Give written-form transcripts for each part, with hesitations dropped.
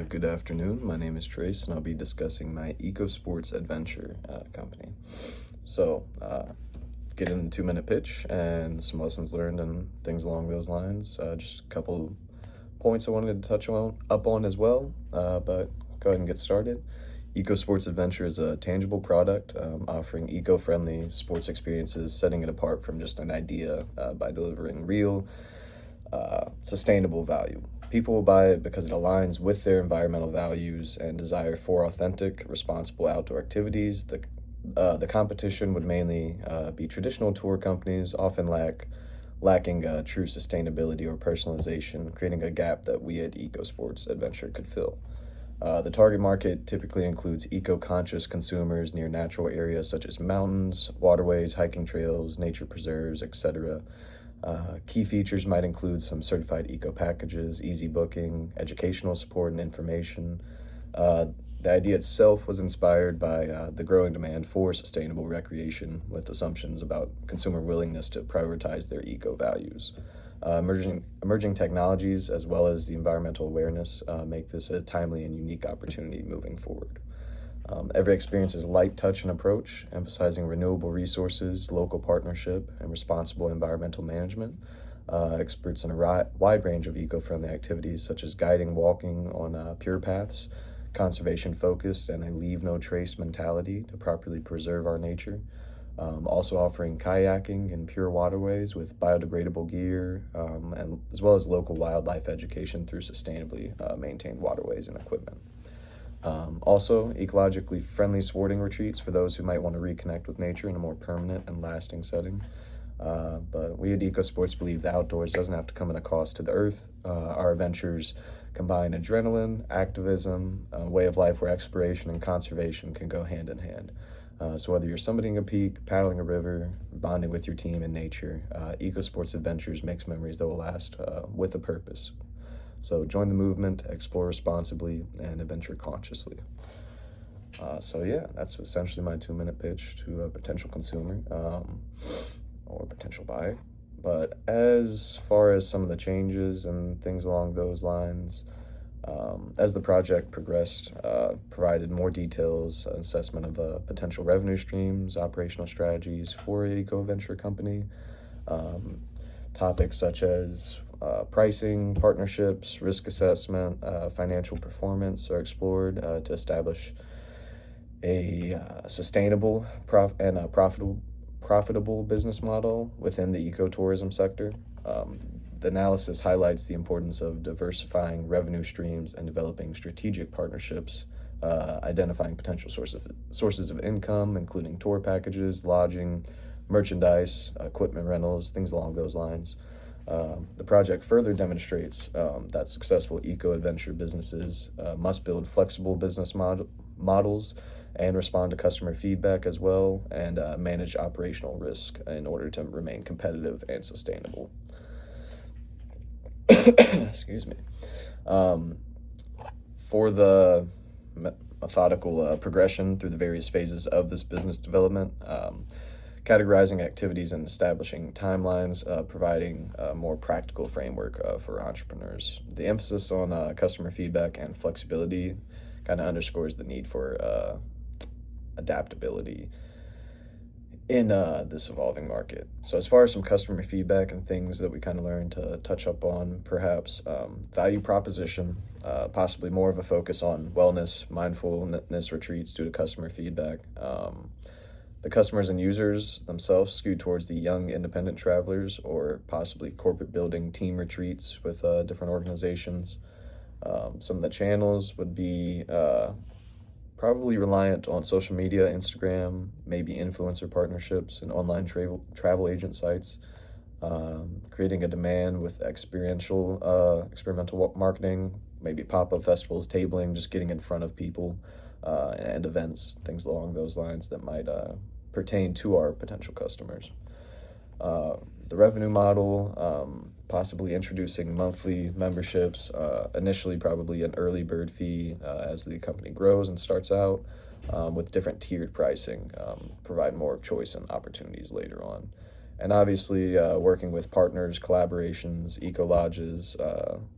Good afternoon. My name is Trace, and I'll be discussing my EcoSports Adventure company. Get in a 2-minute pitch and some lessons learned and things along those lines. Just a couple points I wanted to touch on as well, but go ahead and get started. EcoSports Adventure is a tangible product offering eco-friendly sports experiences, setting it apart from just an idea by delivering real, sustainable value. People will buy it because it aligns with their environmental values and desire for authentic, responsible outdoor activities. The competition would mainly be traditional tour companies, often lacking true sustainability or personalization, creating a gap that we at EcoSports Adventure could fill. The target market typically includes eco-conscious consumers near natural areas such as mountains, waterways, hiking trails, nature preserves, etc. Key features might include some certified eco packages, easy booking, educational support and information. The idea itself was inspired by the growing demand for sustainable recreation, with assumptions about consumer willingness to prioritize their eco values. Emerging technologies, as well as the environmental awareness, make this a timely and unique opportunity moving forward. Every experience is light touch and approach, emphasizing renewable resources, local partnership, and responsible environmental management. Experts in a wide range of eco-friendly activities, such as guiding walking on pure paths, conservation focused, and a leave no trace mentality to properly preserve our nature. Also offering kayaking in pure waterways with biodegradable gear, and as well as local wildlife education through sustainably maintained waterways and equipment. Also, ecologically friendly sporting retreats for those who might want to reconnect with nature in a more permanent and lasting setting. But we at EcoSports believe the outdoors doesn't have to come at a cost to the earth. Our adventures combine adrenaline, activism, a way of life where exploration and conservation can go hand in hand. So whether you're summiting a peak, paddling a river, bonding with your team in nature, EcoSports Adventures makes memories that will last with a purpose. So join the movement, explore responsibly, and adventure consciously. That's essentially my 2-minute pitch to a potential consumer or potential buyer. But as far as some of the changes and things along those lines, as the project progressed, provided more details, assessment of potential revenue streams, operational strategies for an eco-venture company, topics such as pricing, partnerships, risk assessment, financial performance are explored to establish a sustainable and profitable business model within the ecotourism sector. The analysis highlights the importance of diversifying revenue streams and developing strategic partnerships, identifying potential sources of income, including tour packages, lodging, merchandise, equipment rentals, things along those lines. The project further demonstrates that successful eco-adventure businesses must build flexible business models and respond to customer feedback as well, and manage operational risk in order to remain competitive and sustainable. Excuse me. For the methodical progression through the various phases of this business development, categorizing activities and establishing timelines, providing a more practical framework for entrepreneurs. The emphasis on customer feedback and flexibility kind of underscores the need for adaptability in this evolving market. So as far as some customer feedback and things that we kind of learned to touch up on, perhaps value proposition, possibly more of a focus on wellness, mindfulness retreats due to customer feedback. The customers and users themselves skewed towards the young independent travelers, or possibly corporate building team retreats with different organizations. Some of the channels would be probably reliant on social media, Instagram, maybe influencer partnerships and online travel agent sites, creating a demand with experiential marketing, maybe pop-up festivals, tabling, just getting in front of people, and events, things along those lines that might pertain to our potential customers. The revenue model, possibly introducing monthly memberships, initially probably an early bird fee as the company grows and starts out, with different tiered pricing, provide more choice and opportunities later on. And obviously working with partners, collaborations, eco lodges,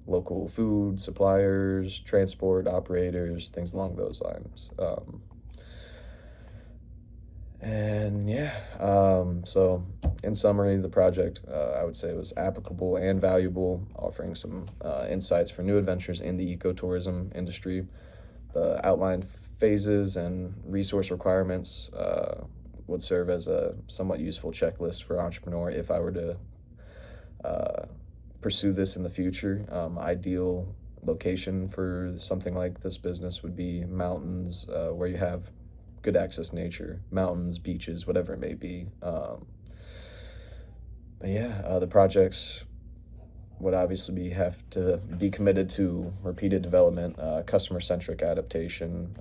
local food suppliers, transport operators, things along those lines. And yeah, so in summary, the project I would say was applicable and valuable, offering some insights for new adventures in the ecotourism industry. The outlined phases and resource requirements would serve as a somewhat useful checklist for entrepreneur if I were to pursue this in the future. Ideal location for something like this business would be mountains where you have good access to nature, mountains, beaches, whatever it may be. But yeah, the projects would obviously have to be committed to repeated development, customer-centric adaptation.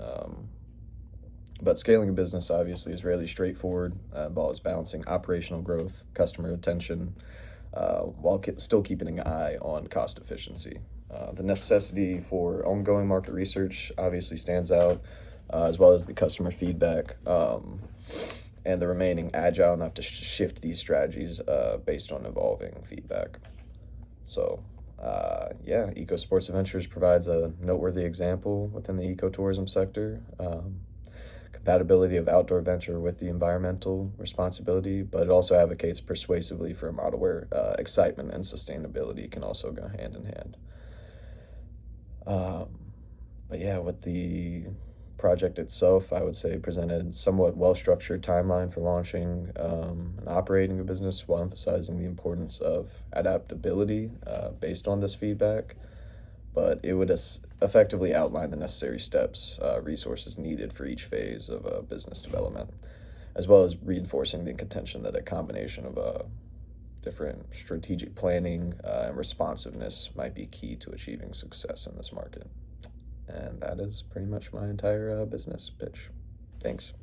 But scaling a business obviously is really straightforward. Involves balancing operational growth, customer retention, while still keeping an eye on cost efficiency. The necessity for ongoing market research obviously stands out, as well as the customer feedback, and the remaining agile enough to shift these strategies based on evolving feedback. So, yeah, Eco Sports Adventures provides a noteworthy example within the ecotourism sector. Compatibility of outdoor venture with the environmental responsibility, but it also advocates persuasively for a model where excitement and sustainability can also go hand in hand. But yeah, with the project itself, I would say presented somewhat well-structured timeline for launching and operating a business while emphasizing the importance of adaptability based on this feedback. But it would effectively outline the necessary steps, resources needed for each phase of business development, as well as reinforcing the contention that a combination of different strategic planning and responsiveness might be key to achieving success in this market. And that is pretty much my entire business pitch. Thanks.